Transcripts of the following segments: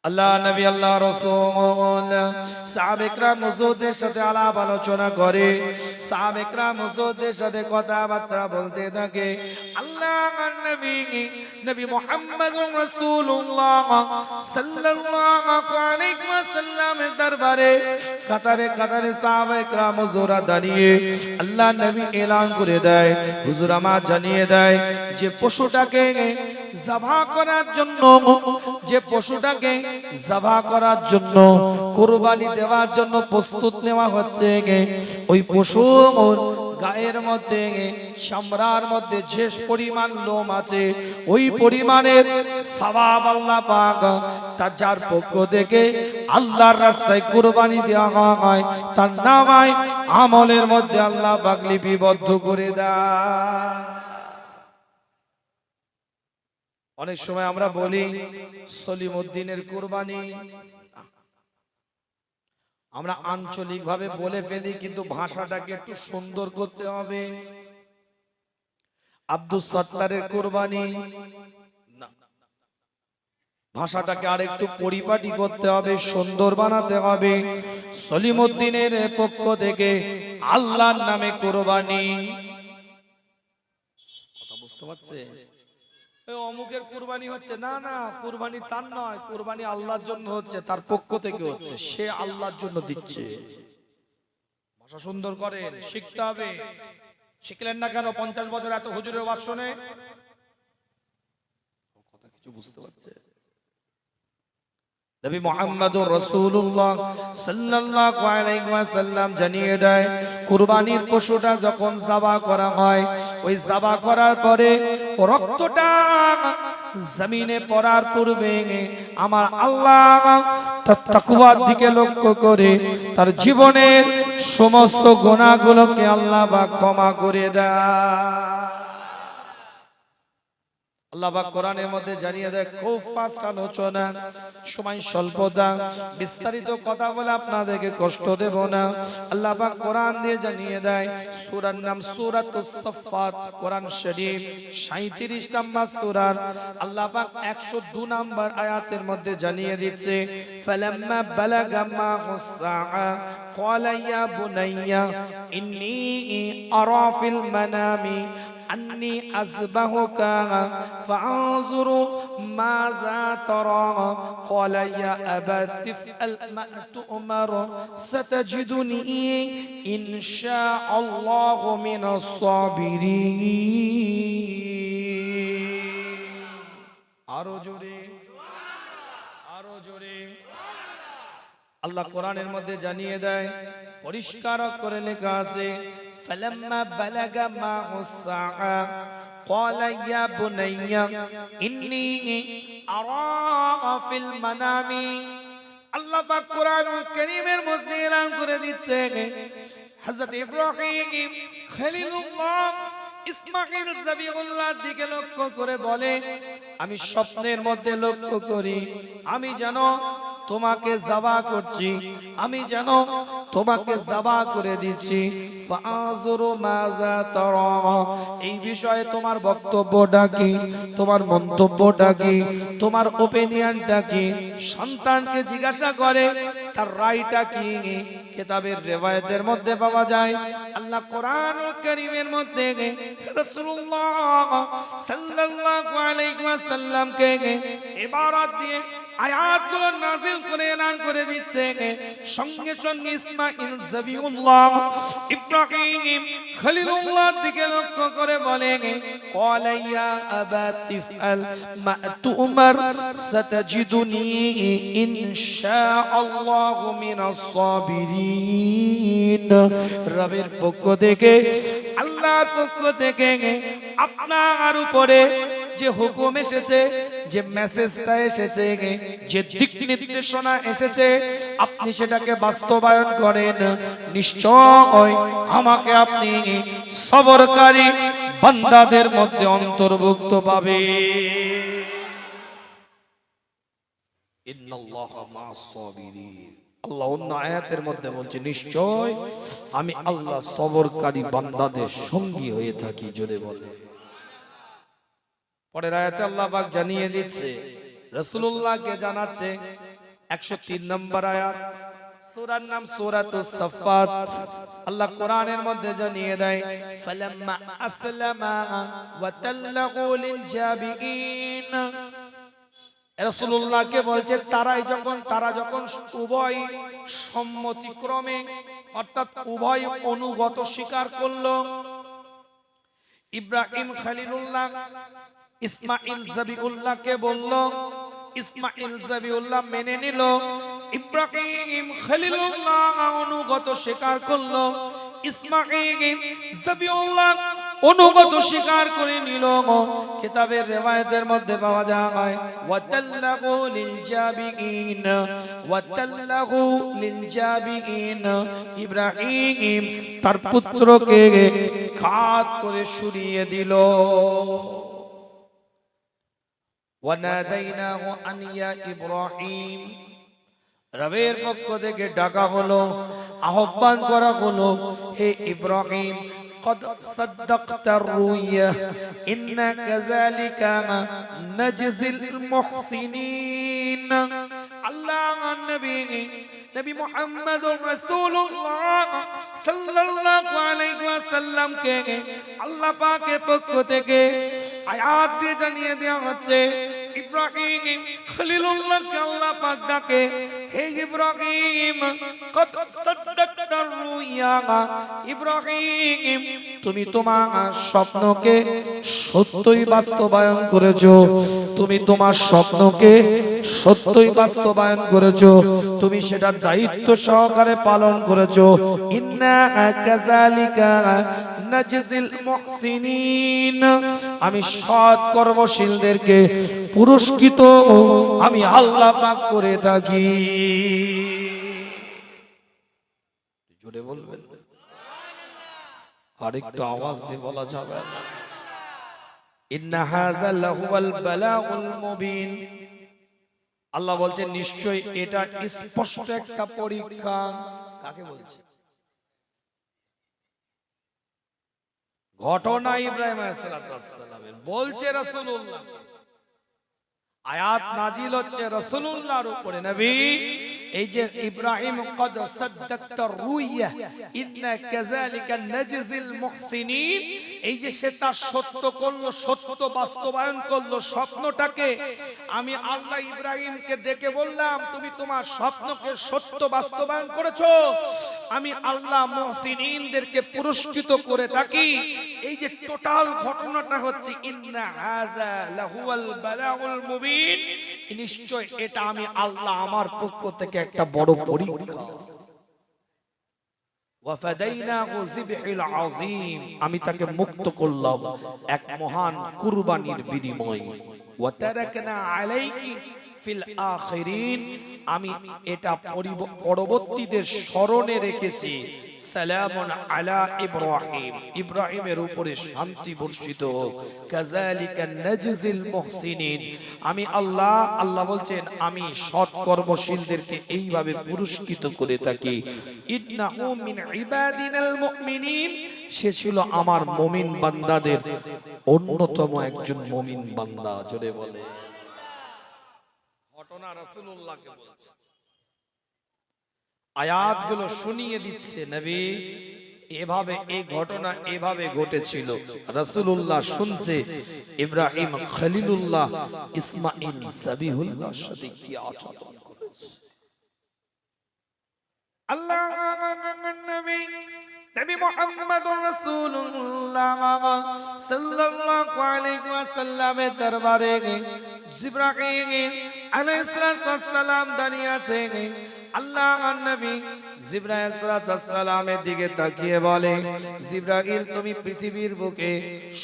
আল্লাহ নবী আল্লাহ রাসূল সাহাবে کرام হুজুরদের সাথে আলাপ আলোচনা করে, সাহাবে کرام হুজুরদের সাথে কথাবার্তা বলতে থাকে। আল্লাহর নবী মুহাম্মদুর রাসূলুল্লাহ সাল্লাল্লাহু আলাইহি ওয়াসাল্লামের দরবারে কাতারে কাতারে সাহাবে کرام হুজুরা দাঁড়িয়ে আল্লাহ নবী এলান করে দেয়, হুজুর আমার জানিয়ে দেয় যে পশুটাকে জবাহ করার জন্য, যে পশুটাকে জবাহ করার জন্য, কুরবানি দেওয়ার জন্য প্রস্তুত নেওয়া হচ্ছে, ওই পশুর গায়ের মধ্যে চামড়ার মধ্যে যে পরিমাণ লোম আছে ওই পরিমাণের সওয়াব আল্লাহ পাক তার যার পক্ষ থেকে আল্লাহর রাস্তায় কুরবানি দেওয়া হয় তার নামায় আমলের মধ্যে আল্লাহ পাক লিপিবদ্ধ করে দেয়। অনেক সময় আমরা বলি সলিমউদ্দিনের কুরবানি, আমরা আঞ্চলিক ভাবে বলে ফেলি, কিন্তু ভাষাটাকে একটু সুন্দর করতে হবে। আব্দুস সত্তারের কুরবানি, ভাষাটাকে আর একটু পরিপাটি করতে হবে, সুন্দর বানাতে হবে। সলিমউদ্দিনের পক্ষ থেকে আল্লাহর নামে কুরবানি, কথা বুঝতে পারছে? অমুকের কুরবানি হচ্ছে, না না, কুরবানি তার নয়, কুরবানি আল্লাহর জন্য হচ্ছে, তার পক্ষ থেকে হচ্ছে, সে আল্লাহর জন্য দিচ্ছে। ভাষা সুন্দর করেন, শিখতে হবে। শিখলেন না কেন? 50 বছর এত হুজুরের ওয়াজ শুনে কথা কিছু বুঝতে পারছে? নবী মুহাম্মদুর রাসূলুল্লাহ সাল্লাল্লাহু আলাইহি ওয়াসাল্লাম জানিয়ে দেয়, কুরবানির পশুটা যখন জবাহ করা হয়, ওই জবাহ করার পরে রক্তটা জমিনে পড়ার পূর্বে আমার আল্লাহ তার তাকওয়ার দিকে লক্ষ্য করে তার জীবনের সমস্ত গুনাহগুলোকে আল্লাহ পাক ক্ষমা করে দেয়। আল্লাহ পাক কোরআনের মধ্যে জানিয়ে দেয়, খুব ফাস্ট আলোচনা, সময় স্বল্পতা, বিস্তারিত কথা বলে আপনাদেরকে কষ্ট দেব না। আল্লাহ পাক কোরআন দিয়ে জানিয়ে দেয়, সূরার নাম সূরাতুস সাফফাত, কোরআন শরীফ 37 নম্বর সূরার আল্লাহ পাক 102 নম্বর আয়াতের মধ্যে জানিয়ে দিচ্ছে, ফালাম্মা বালাগা মা'ুস সাআ ক্বালা ইয়া বুনাইয়া ইন্নী আরা ফিল মানামি أني أذبحك فانظر ماذا ترى قال يا أبت افعل ما تؤمر ستجدني إن شاء الله من الصابرين। আরো জোরে, আরো জোরে। আল্লাহ কোরআনের মধ্যে জানিয়ে দেয়, পরিষ্কার করে লেখা আছে, فلما بلغ معه السعي قال يا بني إني أرى في المنام। আল্লাহ পাক কোরআনুল কারীমের মধ্যে এলান করে দিচ্ছে, হযরত ইব্রাহিম খলিলুল্লাহ ইসমাঈল যাবিউল্লাহর দিকে লক্ষ্য করে বলে, আমি স্বপ্নের মধ্যে লক্ষ্য করি আমি যেন তোমাকে জবাহ করছি, আমি যেন তোমাকে জবাহ করে দিচ্ছি। ফাআযুরু মাযা তারা, এই বিষয়ে তোমার বক্তব্যটা কি, তোমার মন্তব্যটা কি, তোমার ওপিনিয়নটা কি? সন্তানকে জিজ্ঞাসা করে তার রায়টা কি। কিতাবের রিওয়ায়াতের মধ্যে পাওয়া যায়, আল্লাহ কোরআনুল কারীমের মধ্যে রাসূলুল্লাহ সাল্লাল্লাহু আলাইহি ওয়াসাল্লামকে ইবারত দিয়ে আয়াতগুলো নাযিল করে এলান করে দিচ্ছে। সঙ্গে সঙ্গে ইসমাঈল যাবিউল্লাহ ইব্রাহিম খলিলুল্লাহর দিকে লক্ষ্য করে বলে, ক্বালা ইয়া আবাতি ইফআল মা তু'মার সাতাজিদুনি ইনশাআল্লাহু মিনাস সাবিরিন। রবের পক্ষ থেকে, আল্লাহর পক্ষ থেকে আপনার উপরে যে হুকুম এসেছে, যে মেসেজটা এসেছে, যে দিক নির্দেশনা এসেছে, আপনি সেটাকে বাস্তবায়ন করেন, নিশ্চয় আমাকে আপনি সবরকারী বান্দাদের মধ্যে অন্তর্ভুক্ত পাবে। ইন্নাল্লাহা মা'আস সাবিরিন। আল্লাহ অন্য আয়াতের মধ্যে বলছে, নিশ্চয় আমি আল্লাহ সবরকারী বান্দাদের সঙ্গী হয়ে থাকি। জোরে বলে। পরের আয়াতে আল্লাহ পাক জানিয়ে দিচ্ছে, রাসূলুল্লাহকে জানাচ্ছে, 103 নম্বর আয়াত, সূরার নাম সূরাতুস সাফফাত। আল্লাহ কোরআনের মধ্যে জানিয়ে দেয়, ফালাম্মা আসলামা ওয়া তাল্লাহু লিল জাবিইন। রাসূলুল্লাহকে বলছে তারা যখন উভয় সম্মতিক্রমে অর্থাৎ উভয় অনুগত স্বীকার করলো, ইব্রাহিম খলিলুল্লাহ ইসমাঈল যাবিউল্লাহকে বলল, ইসমাঈল যাবিউল্লাহ মেনে নিল, ইব্রাহিম খলিলুল্লাহ অনুগত স্বীকার করলো, ইসমাঈল যাবিউল্লাহ অনুগত স্বীকার করে নিল। কিতাবের রিওয়ায়াতের মধ্যে পাওয়া যায় ওয়াতাল্লাহু লিল জাবিইন, ওয়াতাল্লাহু লিল জাবিইন, ইব্রাহিম তার পুত্রকে ঘাত করে সরিয়ে দিল। ওয়ানাদাইনাহু আন ইয়া ইব্রাহিম, রবের পক্ষ থেকে ডাকা হলো, আহ্বান করা হলো, হে ইব্রাহিম قد صدقت الرؤيا إنا كذلك نجزي المحسنين। আল্লাহ নবী মুহাম্মদুর রাসূলুল্লাহ সাল্লাল্লাহু আলাইহি ওয়াসাল্লাম কে আল্লাহ পাকের পক্ষ থেকে আয়াত দিয়ে জানিয়ে দেওয়া হচ্ছে, ইব্রাহিম খলিলুল্লাহকে আল্লাহ পাক ডাকে, হে ইব্রাহিম কদ সাদ্দাকতার রুইয়া, ইব্রাহিম তুমি তোমার স্বপ্নকে সত্যই বাস্তবায়ন করেছো, তুমি তোমার স্বপ্নকে সত্যই বাস্তবায়ন করেছো, তুমি সেটা দায়িত্ব সহকারে পালন করেছো। ইন্না কাযালিকা নাজজিল মুহসিনিন, আমি সৎ কর্মশীলদেরকে পুরস্কৃত আমি আল্লাহ পাক করে থাকি। জোরে বলবেন, আরেকটু আওয়াজ দিয়ে বলা যাবে না? ইন্না হাযা লাহুয়াল বালাগুল মুবিন। আল্লাহ বলছেন নিশ্চয়ই এটা স্পষ্ট একটা পরীক্ষা। কাকে বলছে? ঘটনা ইব্রাহিম আলাইহিস সালামের বলছে রাসূলুল্লাহ। আয়াত নাজিল হচ্ছে রাসূলুল্লাহর উপরে। নবী এই যে ইব্রাহিম কদ সাদ্দাকতা রুইয়া ইন্না কাযালিকা নাজজিল মুহসিনিন, এই যে সে তার সত্য করলো, সত্য বাস্তবায়ন করলো স্বপ্নটাকে, আমি আল্লাহ ইব্রাহিমকে ডেকে বললাম তুমি তোমার স্বপ্নকে সত্য বাস্তবায়ন করেছো, আমি আল্লাহ মুহসিনিনদেরকে পুরস্কৃত করে থাকি। এই যে টোটাল ঘটনাটা হচ্ছে ইন্না হাযা লাহুয়াল বালাগুল মুবিন, নিশ্চয় এটা আমি আল্লাহ আমার পক্ষ থেকে একটা বড় পরীক্ষা। ওয়াফাদাইনাহু যিবহিল আযীম, আমি তাকে মুক্ত করলাম এক মহান কুরবানির বিনিময়ে। ওয়া তারাকনা আলাইকি ফিল আখিরিন, আমি এটা পরবর্তীদের স্মরণে রেখেছি। সালামুন আলা ইব্রাহিম, ইব্রাহিমের উপরে শান্তি বর্ষিত হোক। কাযালিকা নাজজিল মুহসিনিন, আমি আল্লাহ বলছেন আমি সৎ কর্মশীলদেরকে এইভাবে পুরস্কৃত করে থাকি। ইন্নাহু মিন ইবাদিনাল মুমিনিন, সে ছিল আমার মুমিন বান্দাদের অন্যতম একজন মুমিন বান্দা। জোরে বলে ঘটনা রাসূলুল্লাহকে বলছে, আয়াতগুলো শুনিয়ে দিচ্ছে নবী এভাবে এই ঘটনা এভাবে ঘটেছিল। রাসূলুল্লাহ শুনছে ইব্রাহিম খলিলুল্লাহ ইসমাঈল যাবিহুল্লাহর সাথে কি আচরণ করেছে। আল্লাহ নবী মুহাম্মদুর রাসূলুল্লাহ সাল্লাল্লাহু আলাইহি ওয়াসাল্লামের দরবারে জিবরাইল আলাইহিস সালাম দাঁড়িয়ে আছেন। আল্লাহর নবী জিবরাইল আলাইহিস সালামের দিকে তাকিয়ে বলে, জিবরাইল তুমি পৃথিবীর বুকে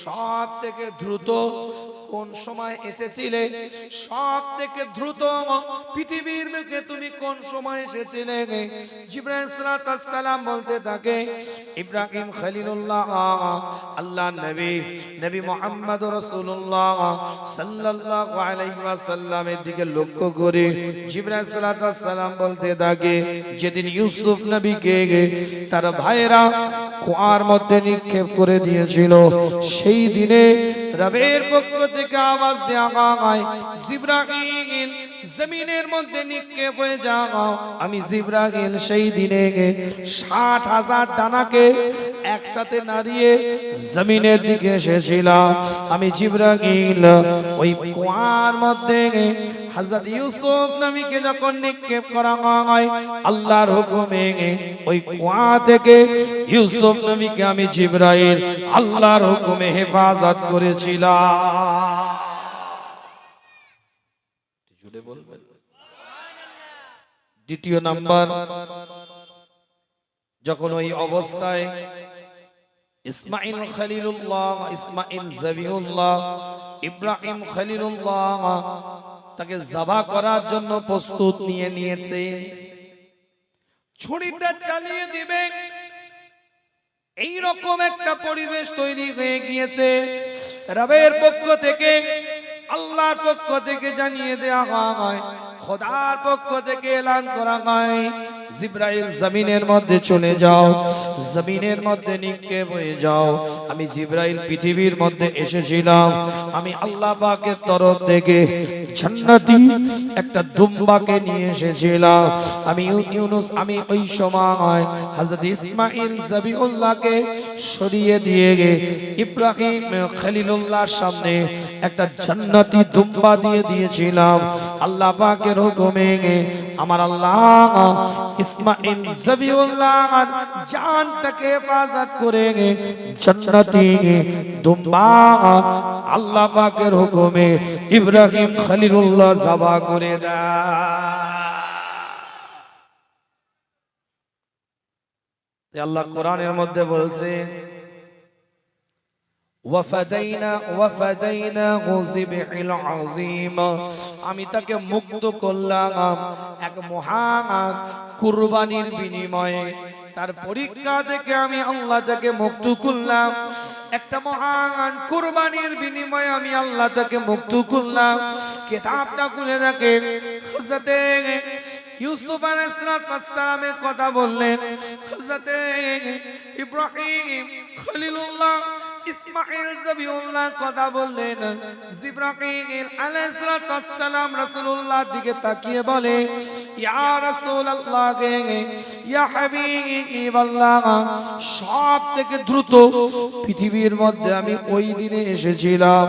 সবথেকে দ্রুত কোন সময় এসেছিলে? সবথেকে দ্রুত পৃথিবীর বুকে তুমি কোন সময় এসেছিলে? জিবরাইল আলাইহিস সালাম বলতে থাকে, ইব্রাহিম খলিলুল্লাহ আল্লাহর নবী মুহাম্মদুর রাসূলুল্লাহ সাল্লাল্লাহু আলাইহি ওয়াসাল্লামের দিকে লক্ষ্য করে জিবরাইল আলাইহিস সালাম বলতে থাকে, যেদিন ইউসুফ নবীকে তার ভাইরা কুয়ার মধ্যে নিক্ষেপ করে দিয়েছিল, সেই দিনে রবের পক্ষ থেকে আওয়াজ দেওয়া হয়, জিবরাইল জমিনের মধ্যে নিক্ষেপ হয়ে যাও, আমি জিবরাইল সেই দিনে 60,000 ডানাকে একসাথে নাড়িয়ে জমিনের দিকে এসেছিলাম। আমি জিবরাইল ওই কুয়ার মধ্যে হযরত ইউসুফ নবীকে যখন নিক্ষেপ করা হয় আল্লাহর হুকুমে, ওই কুয়া থেকে ইউসুফ নবীকে আমি জিবরাইল আল্লাহর হুকুমে হেফাজত করেছিলাম। জুড়ে বলবেন। দ্বিতীয় নাম্বার, যখন ওই অবস্থায় ইসমাইল খলিলুল্লাহ, ইসমাইল জবিউল্লাহ, ইব্রাহিম খলিলুল্লাহ তাকে জবা করার জন্য প্রস্তুত নিয়ে নিয়েছে, ছুরিটা চালিয়ে দিবে, এই রকম একটা পরিবেশ তৈরি হয়ে গিয়েছে। রবের পক্ষ থেকে, আল্লাহর পক্ষ থেকে জানিয়ে দেওয়া হয়, খোদার পক্ষ থেকে এলান করা হয়, জিবরাইল জমিনের মধ্যে চলে যাও, জমিনের মধ্যে নিক্ষেপ হয়ে যাও। আমি জিবরাইল পৃথিবীর মধ্যে এসেছিলাম, আমি আল্লাহ পাকের তরফ থেকে জান্নাতি একটা দুম্বাকে নিয়ে এসেছিলাম। আমি ইউনুস, আমি ওই সময় হযরত ইসমাইল জবিউল্লাহকে সরিয়ে দিয়ে ইব্রাহিম খলিলুল্লাহর সামনে একটা জান্নাতি দুম্বা দিয়ে দিয়েছিলাম। আল্লাহ পাকের হুকুমে আমার আল্লাহ ইসমাইল জবিউল্লাহর জানটাকে হেফাজত করে জান্নাতি দুম্বা আল্লাহ পাকের হুকুমে ইব্রাহিম খলিলুল্লাহ জবা করে দেয়। আল্লাহ কোরআনের মধ্যে বলছে আমি তাকে মুক্ত করলাম এক মহান কুরবানির বিনিময়ে। তার পরীক্ষা থেকে আমি আল্লাহ তাকে মুক্ত করলাম, একটা মহান কুরবানির বিনিময়ে আমি আল্লাহ তাকে মুক্ত করলাম। কিতাবটা খুলে দেখেন, হযরত ইউসুফ আলাইহিস সালামের কথা বললেন, হযরত ইব্রাহিম খলিলুল্লাহ ইসমাইল জবিউল্লাহ কথা বললেন। জিবরাইল আলাইহিস সালাম রাসূলুল্লাহর দিকে তাকিয়ে বলে, ইয়া রাসূলুল্লাহ, ইয়া হাবিবাল্লাহ, সব থেকে দ্রুত পৃথিবীর মধ্যে আমি ওই দিনে এসেছিলাম,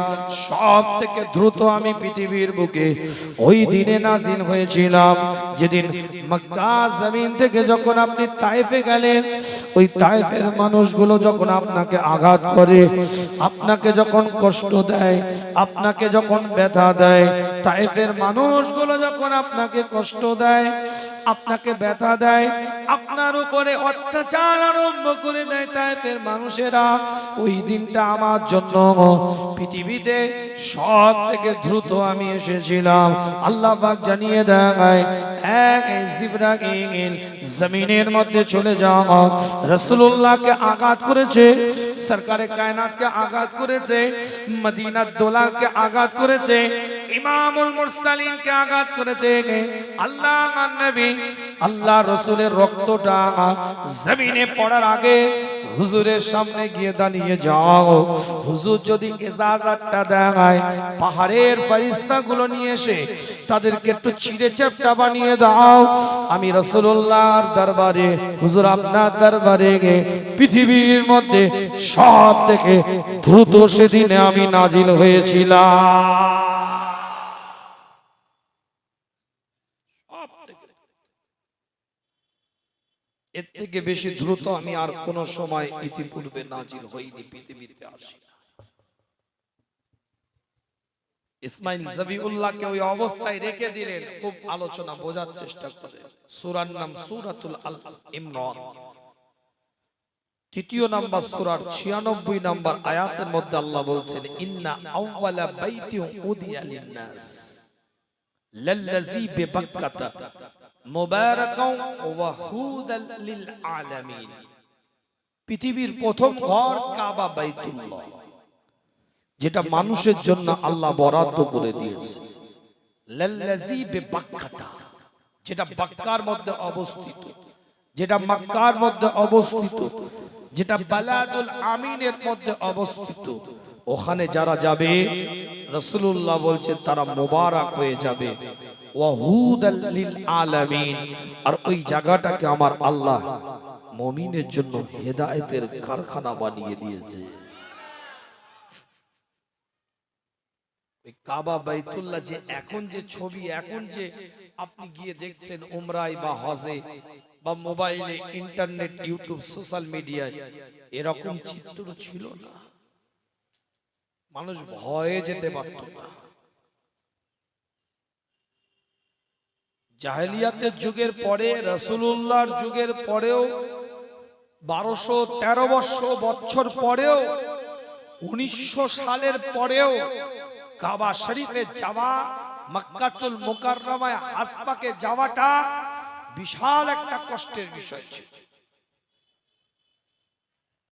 সব থেকে দ্রুত আমি পৃথিবীর বুকে ওই দিনে নাজিল হয়েছিলাম যেদিন মক্কা জমিন থেকে যখন আপনি তায়েফে গেলেন। ওই তায়েফের মানুষগুলো যখন আপনাকে আঘাত করে, আপনাকে যখন কষ্ট দেয়, আপনাকে যখন ব্যথা দেয়, তায়েফের মানুষগুলো যখন আপনাকে কষ্ট দেয়, আপনাকে ব্যথা দেয়, আপনার উপরে অত্যাচার আরম্ভ করে দেয় তায়েফের মানুষেরা, ওই দিনটা আমার জন্য পৃথিবীতে সব থেকে দ্রুত আমি এসেছিলাম। আল্লাহ পাক জানিয়ে দেয়, এক জিবরাইল জমিনের মধ্যে চলে যাও, রাসূলুল্লাহকে আঘাত করেছে, সরকারে কায়নাতকে আঘাত করেছে, মদিনার দোলাকে আঘাত করেছে, ইমামুল মুরসালিনকে আঘাত করেছে। আল্লাহর নবী, আল্লাহ রাসূলের রক্তটা জমিনে পড়ার আগে হুজুরের সামনে গিয়ে দাঁড়িয়ে যাও। হুজুর যদি ইজাজতটা দেয়, পাহাড়ের ফেরেশতাগুলো নিয়ে এসে তাদেরকে একটু চিড়ে চ্যাপ্টা বানিয়ে দাও। আমি রাসূলুল্লাহর দরবারে, হুজুর আপনার দরবারে পৃথিবীর মধ্যে সব থেকে দ্রুত সেদিনে আমি নাজিল হয়েছিলাম। এর থেকে বেশি দ্রুত আমি আর কোন সময় ইতিপূর্বে নাজিল হইনি, পৃথিবীতে আসি না। ইসমাইল জবিউল্লাহকে ওই অবস্থায় রেখে দিলেন। খুব আলোচনা বোঝার চেষ্টা করে। সূরার নাম সূরাতুল আল ইমরান, তৃতীয় নাম্বার সূরার 96 নাম্বার আয়াতের মধ্যে আল্লাহ বলছেন, ইন্না আউওয়ালা বাইতিন উদিয়া লিন-নাস লাল্লাযী বিবাক্কাতা মুবারাকাও ওয়া হুদাল লিল আলামিন। পৃথিবীর প্রথম ঘর কাবা বাইতুল্লাহ, যেটা মানুষের জন্য আল্লাহ বরাদ্দ করে দিয়েছে। লাল্লাযী বিবাক্কাতা, যেটা বাক্কার মধ্যে অবস্থিত, যেটা মক্কার মধ্যে অবস্থিত, যেটা বালাদুল আমিনের মধ্যে অবস্থিত। ওখানে যারা যাবে রাসূলুল্লাহ বলছেন তারা মোবারক হয়ে যাবে। ওয়া হুদাল লিল আলামিন, আর ওই জায়গাটাকে আমার আল্লাহ মুমিনের জন্য হেদায়েতের কারখানা বানিয়ে দিয়েছে। ওই কাবা বাইতুল্লাহ যে এখন যে ছবি, এখন যে আপনি গিয়ে দেখছেন উমরায় বা হজে বা মোবাইলে, ইন্টারনেট, ইউটিউব, সোশ্যাল মিডিয়ায়, এরকম চিত্র ছিল না। মানুষ ভয়ে যেতে পারত না। জাহেলিয়াতের যুগের পরে, রাসূলুল্লাহর যুগের পরেও 1213 বছর পরেও, 1900 সালের পরেও কাবা শরীফে যাওয়া, মক্কাতুল মুকাররমায় হাজপাকে যাওয়াটা বিশাল একটা কষ্টের বিষয় ছিল।